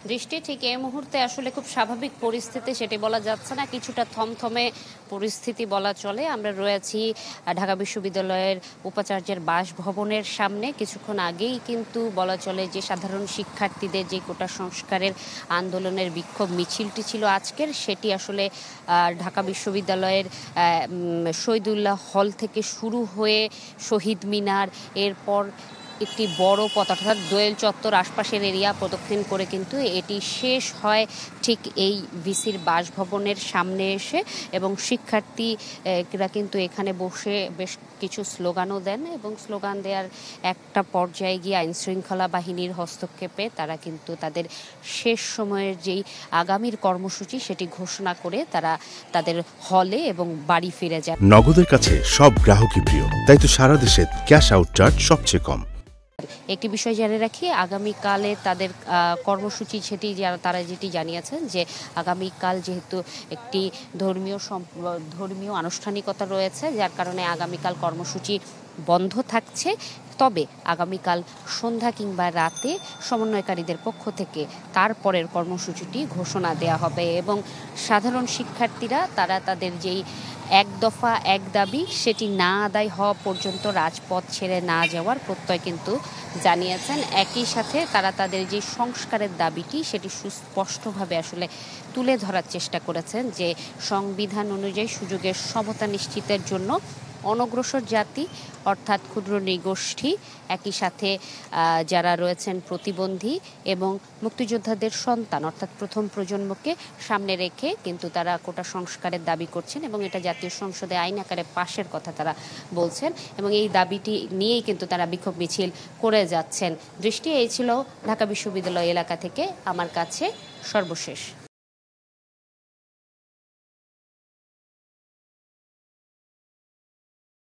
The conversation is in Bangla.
দৃষ্টি ঠিক এই মুহূর্তে আসলে খুব স্বাভাবিক পরিস্থিতি সেটি বলা যাচ্ছে না, কিছুটা থমথমে পরিস্থিতি বলা চলে। আমরা রয়েছি ঢাকা বিশ্ববিদ্যালয়ের উপাচার্যের বাসভবনের সামনে। কিছুক্ষণ আগেই কিন্তু বলা চলে যে সাধারণ শিক্ষার্থীদের যে কোটা সংস্কারের আন্দোলনের বিক্ষোভ মিছিলটি ছিল আজকের, সেটি আসলে ঢাকা বিশ্ববিদ্যালয়ের শহীদুল্লাহ হল থেকে শুরু হয়ে শহীদ মিনার, এরপর একটি বড় পথ অর্থাৎ দোয়েল চত্বর আশপাশের এরিয়া প্রদক্ষিণ করে কিন্তু এটি শেষ হয় ঠিক এই ভিসির বাসভবনের সামনে এসে। এবং শিক্ষার্থীরা কিন্তু এখানে বসে বেশ কিছু স্লোগানও দেন এবং স্লোগান দেওয়ার একটা পর্যায়ে গিয়ে আইনশৃঙ্খলা বাহিনীর হস্তক্ষেপে তারা কিন্তু তাদের শেষ সময়ের যেই আগামীর কর্মসূচি সেটি ঘোষণা করে তারা তাদের হলে এবং বাড়ি ফিরে যায়। নগদের কাছে সব গ্রাহকই প্রিয়, তাই তো সারা দেশে ক্যাশ আউট চার্জ সবচেয়ে কম। একটি বিষয় জেনে রাখি, আগামীকালে তাদের কর্মসূচি সেটি তারা যেটি জানিয়েছেন যে আগামীকাল যেহেতু একটি ধর্মীয় আনুষ্ঠানিকতা রয়েছে, যার কারণে আগামীকাল কর্মসূচি বন্ধ থাকছে। তবে আগামীকাল সন্ধ্যা কিংবা রাতে সমন্বয়কারীদের পক্ষ থেকে তারপরের কর্মসূচিটি ঘোষণা দেওয়া হবে এবং সাধারণ শিক্ষার্থীরা তারা তাদের যেই এক দফা এক দাবি সেটি না আদায় হওয়া পর্যন্ত রাজপথ ছেড়ে না যাওয়ার প্রত্যয় কিন্তু জানিয়েছেন। একই সাথে তারা তাদের যে সংস্কারের দাবিটি সেটি সুস্পষ্টভাবে আসলে তুলে ধরার চেষ্টা করেছেন যে সংবিধান অনুযায়ী সুযোগের সমতা নিশ্চিতের জন্য অনগ্রসর জাতি অর্থাৎ ক্ষুদ্র নৃগোষ্ঠী, একই সাথে যারা রয়েছেন প্রতিবন্ধী এবং মুক্তিযোদ্ধাদের সন্তান অর্থাৎ প্রথম প্রজন্মকে সামনে রেখে কিন্তু তারা কোটা সংস্কারের দাবি করছেন এবং এটা জাতীয় সংসদে আইন আকারে পাশের কথা তারা বলছেন এবং এই দাবিটি নিয়েই কিন্তু তারা বিক্ষোভ মিছিল করে যাচ্ছেন। দৃষ্টি এই ছিল ঢাকা বিশ্ববিদ্যালয় এলাকা থেকে আমার কাছে সর্বশেষ।